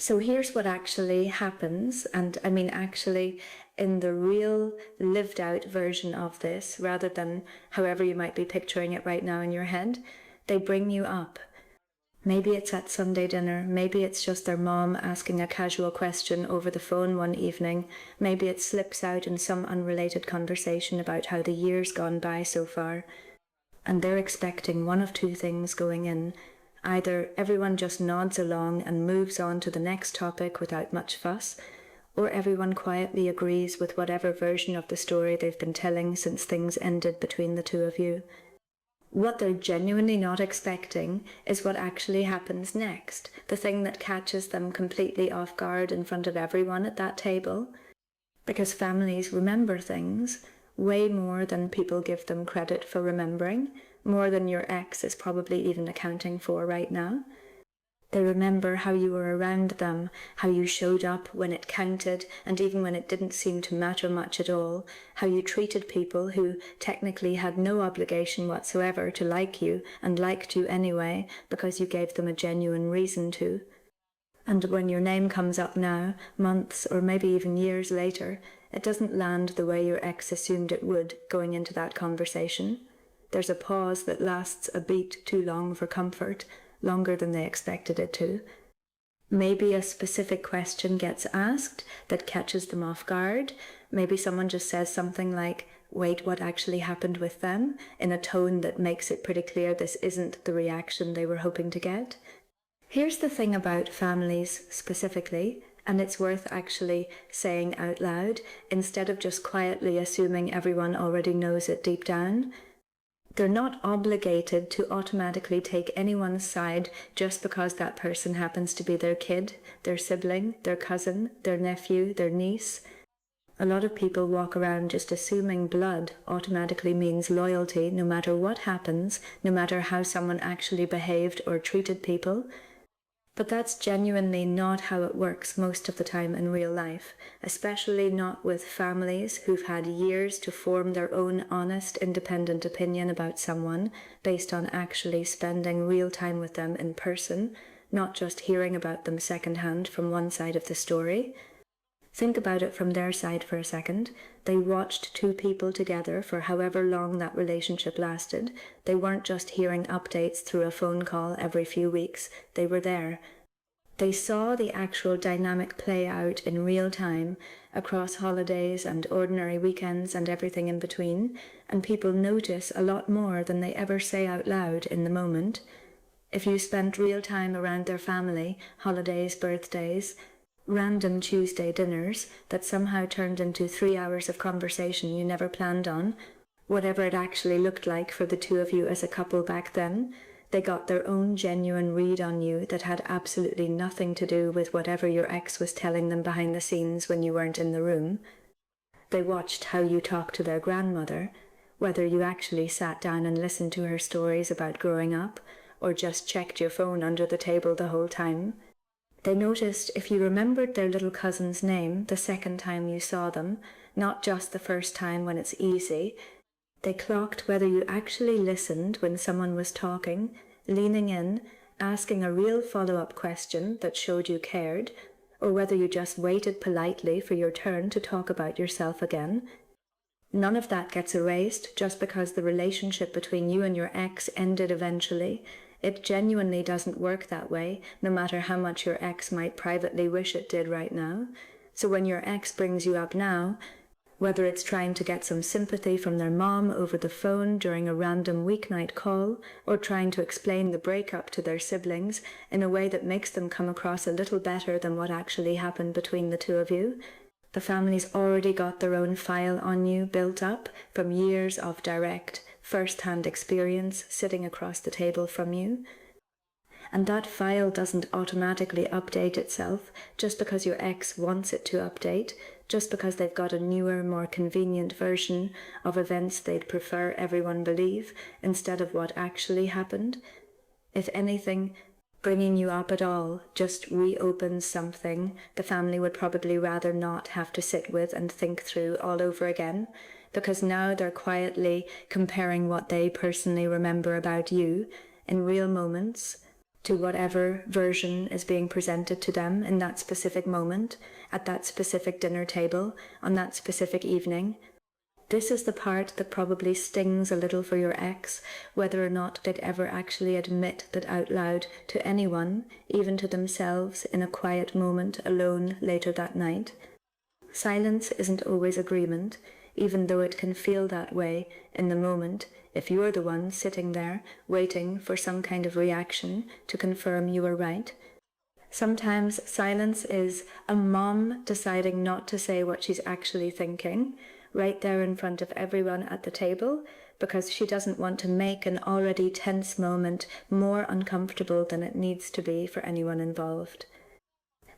So here's what actually happens, and I mean actually in the real lived out version of this, rather than however you might be picturing it right now in your head. They bring you up. Maybe it's at Sunday dinner, maybe it's just their mom asking a casual question over the phone one evening, maybe it slips out in some unrelated conversation about how the year's gone by so far. And they're expecting one of two things going in. Either everyone just nods along and moves on to the next topic without much fuss, or everyone quietly agrees with whatever version of the story they've been telling since things ended between the two of you. What they're genuinely not expecting is what actually happens next, the thing that catches them completely off guard in front of everyone at that table. Because families remember things way more than people give them credit for remembering, more than your ex is probably even accounting for right now. They remember how you were around them, how you showed up when it counted, and even when it didn't seem to matter much at all, how you treated people who technically had no obligation whatsoever to like you, and liked you anyway, because you gave them a genuine reason to. And when your name comes up now, months or maybe even years later, it doesn't land the way your ex assumed it would going into that conversation. There's a pause that lasts a beat too long for comfort, longer than they expected it to. Maybe a specific question gets asked that catches them off guard. Maybe someone just says something like, "Wait, what actually happened with them?" in a tone that makes it pretty clear this isn't the reaction they were hoping to get. Here's the thing about families specifically, and it's worth actually saying out loud, instead of just quietly assuming everyone already knows it deep down. They're not obligated to automatically take anyone's side just because that person happens to be their kid, their sibling, their cousin, their nephew, their niece. A lot of people walk around just assuming blood automatically means loyalty no matter what happens, no matter how someone actually behaved or treated people. But that's genuinely not how it works most of the time in real life, especially not with families who've had years to form their own honest, independent opinion about someone based on actually spending real time with them in person, not just hearing about them secondhand from one side of the story. Think about it from their side for a second. They watched two people together for however long that relationship lasted. They weren't just hearing updates through a phone call every few weeks. They were there. They saw the actual dynamic play out in real time across holidays and ordinary weekends and everything in between, and people notice a lot more than they ever say out loud in the moment. If you spent real time around their family, holidays, birthdays, random Tuesday dinners that somehow turned into 3 hours of conversation you never planned on, whatever it actually looked like for the two of you as a couple back then, they got their own genuine read on you that had absolutely nothing to do with whatever your ex was telling them behind the scenes when you weren't in the room. They watched how you talked to their grandmother, whether you actually sat down and listened to her stories about growing up, or just checked your phone under the table the whole time. They noticed if you remembered their little cousin's name the second time you saw them, not just the first time when it's easy. They clocked whether you actually listened when someone was talking, leaning in, asking a real follow-up question that showed you cared, or whether you just waited politely for your turn to talk about yourself again. None of that gets erased just because the relationship between you and your ex ended eventually. It genuinely doesn't work that way, no matter how much your ex might privately wish it did right now. So when your ex brings you up now, whether it's trying to get some sympathy from their mom over the phone during a random weeknight call, or trying to explain the breakup to their siblings in a way that makes them come across a little better than what actually happened between the two of you, the family's already got their own file on you built up from years of direct, first-hand experience sitting across the table from you. And that file doesn't automatically update itself just because your ex wants it to update, just because they've got a newer, more convenient version of events they'd prefer everyone believe instead of what actually happened. If anything, bringing you up at all just reopens something the family would probably rather not have to sit with and think through all over again, because now they're quietly comparing what they personally remember about you in real moments to whatever version is being presented to them in that specific moment, at that specific dinner table, on that specific evening. This is the part that probably stings a little for your ex, whether or not they'd ever actually admit that out loud to anyone, even to themselves, in a quiet moment alone later that night. Silence isn't always agreement, even though it can feel that way in the moment if you're the one sitting there waiting for some kind of reaction to confirm you were right. Sometimes silence is a mom deciding not to say what she's actually thinking, right there in front of everyone at the table, because she doesn't want to make an already tense moment more uncomfortable than it needs to be for anyone involved.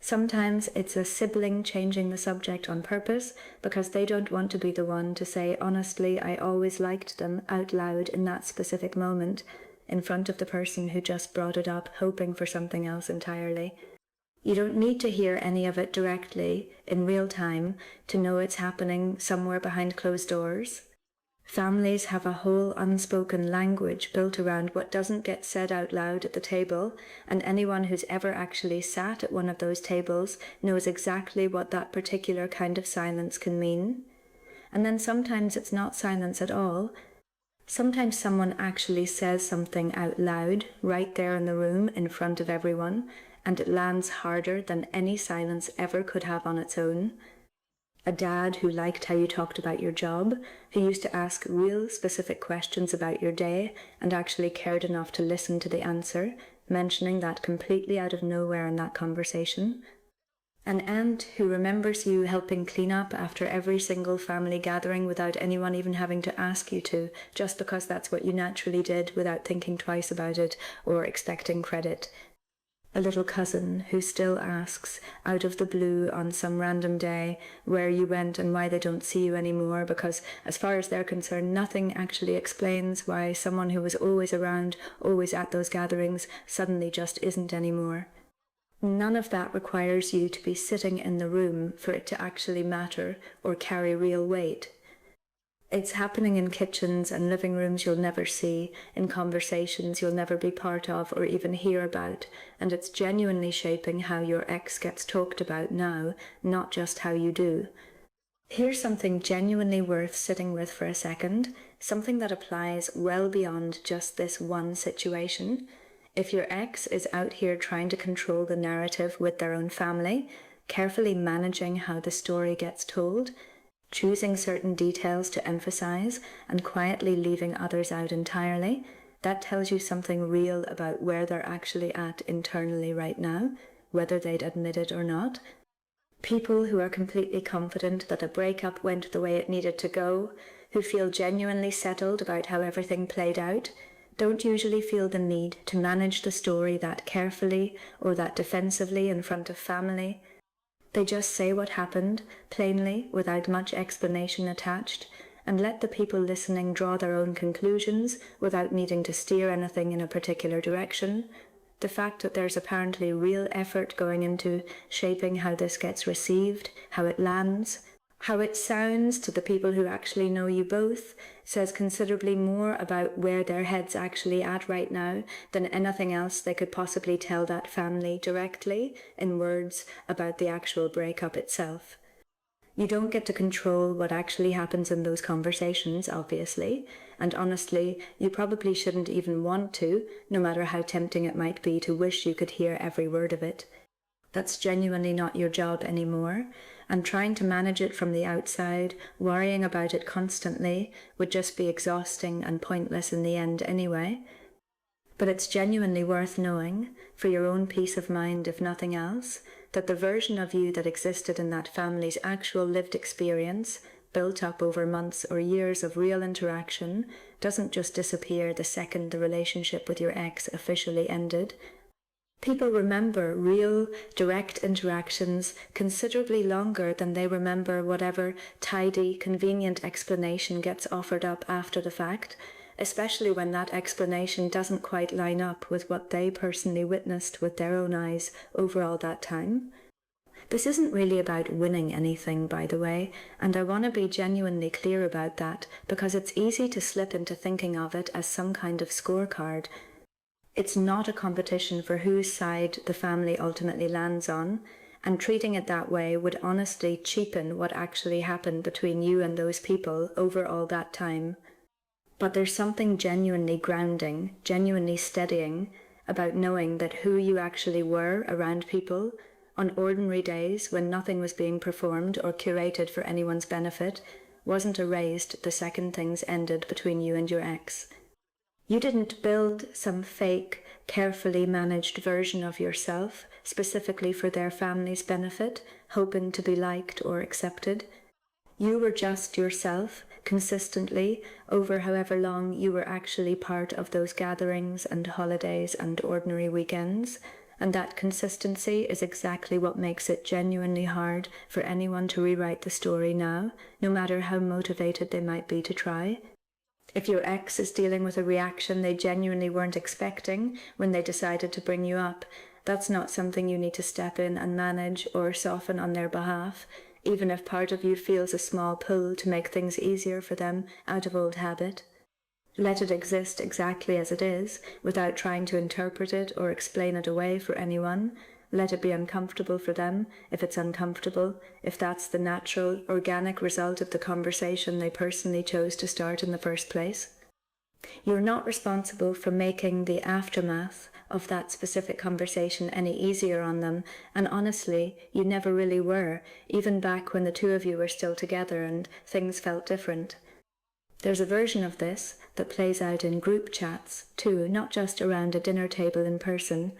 Sometimes it's a sibling changing the subject on purpose because they don't want to be the one to say, honestly, I always liked them out loud in that specific moment, in front of the person who just brought it up, hoping for something else entirely. You don't need to hear any of it directly, in real time, to know it's happening somewhere behind closed doors. Families have a whole unspoken language built around what doesn't get said out loud at the table, and anyone who's ever actually sat at one of those tables knows exactly what that particular kind of silence can mean. And then sometimes it's not silence at all. Sometimes someone actually says something out loud, right there in the room, in front of everyone, and it lands harder than any silence ever could have on its own. A dad who liked how you talked about your job, who used to ask real specific questions about your day and actually cared enough to listen to the answer, mentioning that completely out of nowhere in that conversation. An aunt who remembers you helping clean up after every single family gathering without anyone even having to ask you to, just because that's what you naturally did without thinking twice about it or expecting credit. A little cousin who still asks, out of the blue on some random day, where you went and why they don't see you anymore, because as far as they're concerned, nothing actually explains why someone who was always around, always at those gatherings, suddenly just isn't anymore. None of that requires you to be sitting in the room for it to actually matter or carry real weight. It's happening in kitchens and living rooms you'll never see, in conversations you'll never be part of or even hear about, and it's genuinely shaping how your ex gets talked about now, not just how you do. Here's something genuinely worth sitting with for a second, something that applies well beyond just this one situation. If your ex is out here trying to control the narrative with their own family, carefully managing how the story gets told, choosing certain details to emphasize and quietly leaving others out entirely, that tells you something real about where they're actually at internally right now, whether they'd admit it or not. People who are completely confident that a breakup went the way it needed to go, who feel genuinely settled about how everything played out, don't usually feel the need to manage the story that carefully or that defensively in front of family. They just say what happened, plainly, without much explanation attached, and let the people listening draw their own conclusions without needing to steer anything in a particular direction. The fact that there's apparently real effort going into shaping how this gets received, how it lands, how it sounds to the people who actually know you both, says considerably more about where their head's actually at right now than anything else they could possibly tell that family directly in words about the actual breakup itself. You don't get to control what actually happens in those conversations, obviously, and honestly, you probably shouldn't even want to, no matter how tempting it might be to wish you could hear every word of it. That's genuinely not your job anymore, and trying to manage it from the outside, worrying about it constantly, would just be exhausting and pointless in the end anyway. But it's genuinely worth knowing, for your own peace of mind if nothing else, that the version of you that existed in that family's actual lived experience, built up over months or years of real interaction, doesn't just disappear the second the relationship with your ex officially ended. People remember real, direct interactions considerably longer than they remember whatever tidy, convenient explanation gets offered up after the fact, especially when that explanation doesn't quite line up with what they personally witnessed with their own eyes over all that time. This isn't really about winning anything, by the way, and I want to be genuinely clear about that because it's easy to slip into thinking of it as some kind of scorecard. It's not a competition for whose side the family ultimately lands on, and treating it that way would honestly cheapen what actually happened between you and those people over all that time. But there's something genuinely grounding, genuinely steadying about knowing that who you actually were around people on ordinary days when nothing was being performed or curated for anyone's benefit wasn't erased the second things ended between you and your ex. You didn't build some fake, carefully managed version of yourself specifically for their family's benefit, hoping to be liked or accepted. You were just yourself, consistently, over however long you were actually part of those gatherings and holidays and ordinary weekends, and that consistency is exactly what makes it genuinely hard for anyone to rewrite the story now, no matter how motivated they might be to try. If your ex is dealing with a reaction they genuinely weren't expecting when they decided to bring you up, that's not something you need to step in and manage or soften on their behalf, even if part of you feels a small pull to make things easier for them out of old habit. Let it exist exactly as it is, without trying to interpret it or explain it away for anyone. Let it be uncomfortable for them, if it's uncomfortable, if that's the natural, organic result of the conversation they personally chose to start in the first place. You're not responsible for making the aftermath of that specific conversation any easier on them, and honestly, you never really were, even back when the two of you were still together and things felt different. There's a version of this that plays out in group chats, too, not just around a dinner table in person.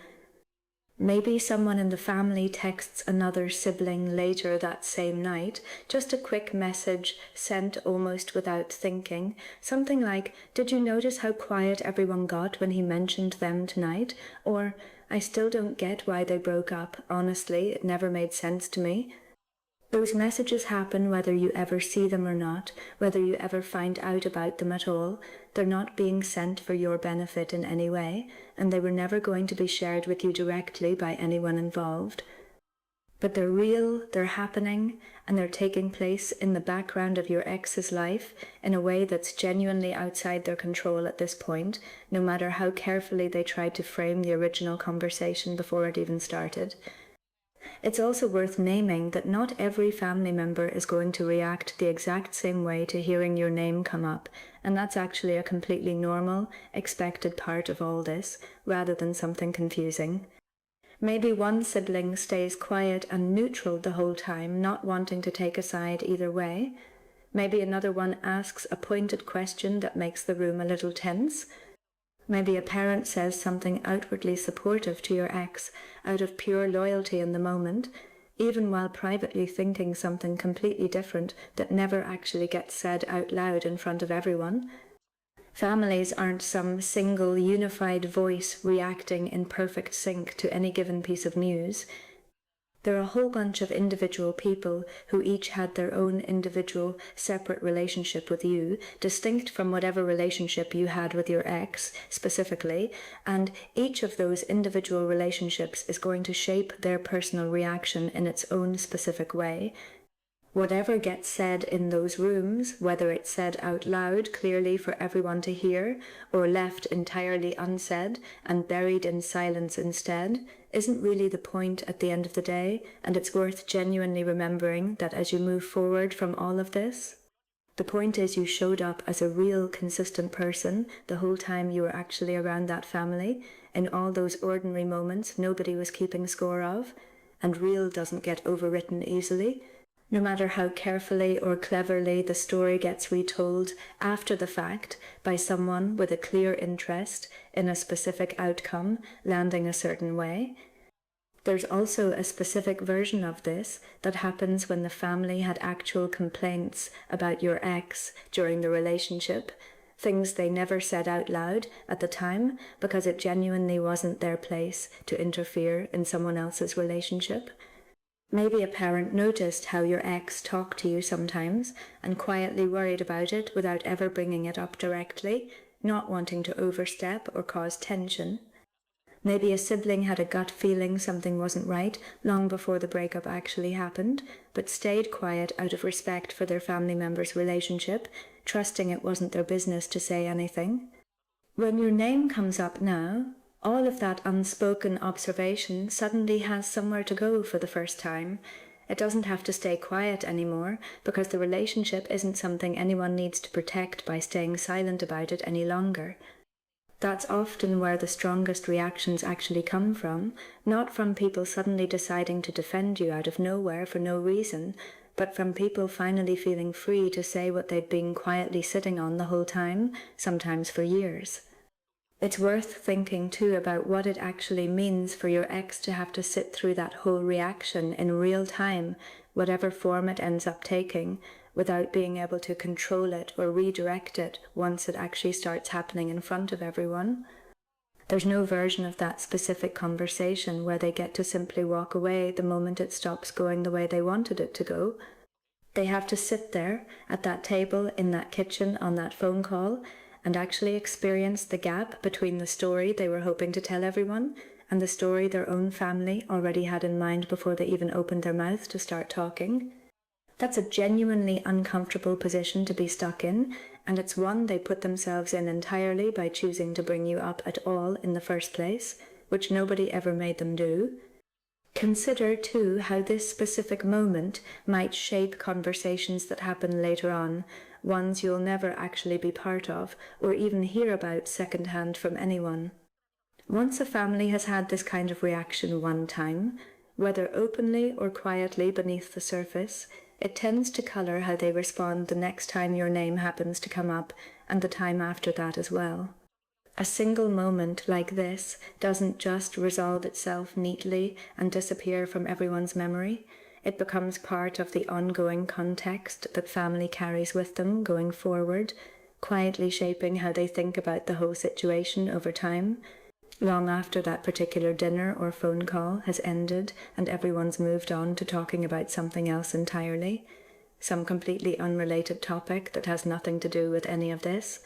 Maybe someone in the family texts another sibling later that same night, just a quick message sent almost without thinking, something like, "Did you notice how quiet everyone got when he mentioned them tonight?" Or, "I still don't get why they broke up, honestly, it never made sense to me." Those messages happen whether you ever see them or not, whether you ever find out about them at all. They're not being sent for your benefit in any way, and they were never going to be shared with you directly by anyone involved. But they're real, they're happening, and they're taking place in the background of your ex's life in a way that's genuinely outside their control at this point, no matter how carefully they tried to frame the original conversation before it even started. It's also worth naming that not every family member is going to react the exact same way to hearing your name come up, and that's actually a completely normal, expected part of all this, rather than something confusing. Maybe one sibling stays quiet and neutral the whole time, not wanting to take a side either way. Maybe another one asks a pointed question that makes the room a little tense. Maybe a parent says something outwardly supportive to your ex out of pure loyalty in the moment, even while privately thinking something completely different that never actually gets said out loud in front of everyone. Families aren't some single unified voice reacting in perfect sync to any given piece of news. They're a whole bunch of individual people who each had their own individual, separate relationship with you, distinct from whatever relationship you had with your ex, specifically, and each of those individual relationships is going to shape their personal reaction in its own specific way. Whatever gets said in those rooms, whether it's said out loud clearly for everyone to hear, or left entirely unsaid and buried in silence instead, isn't really the point at the end of the day, and it's worth genuinely remembering that as you move forward from all of this, the point is you showed up as a real, consistent person the whole time you were actually around that family, in all those ordinary moments nobody was keeping score of, and real doesn't get overwritten easily. No matter how carefully or cleverly the story gets retold after the fact by someone with a clear interest in a specific outcome landing a certain way. There's also a specific version of this that happens when the family had actual complaints about your ex during the relationship, things they never said out loud at the time because it genuinely wasn't their place to interfere in someone else's relationship. Maybe a parent noticed how your ex talked to you sometimes and quietly worried about it without ever bringing it up directly, not wanting to overstep or cause tension. Maybe a sibling had a gut feeling something wasn't right long before the breakup actually happened, but stayed quiet out of respect for their family member's relationship, trusting it wasn't their business to say anything. When your name comes up now, all of that unspoken observation suddenly has somewhere to go for the first time. It doesn't have to stay quiet anymore, because the relationship isn't something anyone needs to protect by staying silent about it any longer. That's often where the strongest reactions actually come from, not from people suddenly deciding to defend you out of nowhere for no reason, but from people finally feeling free to say what they'd been quietly sitting on the whole time, sometimes for years. It's worth thinking too about what it actually means for your ex to have to sit through that whole reaction in real time, whatever form it ends up taking, without being able to control it or redirect it once it actually starts happening in front of everyone. There's no version of that specific conversation where they get to simply walk away the moment it stops going the way they wanted it to go. They have to sit there at that table, in that kitchen, on that phone call, and actually experience the gap between the story they were hoping to tell everyone and the story their own family already had in mind before they even opened their mouth to start talking. That's a genuinely uncomfortable position to be stuck in, and it's one they put themselves in entirely by choosing to bring you up at all in the first place, which nobody ever made them do. Consider, too, how this specific moment might shape conversations that happen later on, ones you'll never actually be part of, or even hear about second-hand from anyone. Once a family has had this kind of reaction one time, whether openly or quietly beneath the surface, it tends to colour how they respond the next time your name happens to come up, and the time after that as well. A single moment like this doesn't just resolve itself neatly and disappear from everyone's memory. It becomes part of the ongoing context that family carries with them going forward, quietly shaping how they think about the whole situation over time, long after that particular dinner or phone call has ended and everyone's moved on to talking about something else entirely, some completely unrelated topic that has nothing to do with any of this.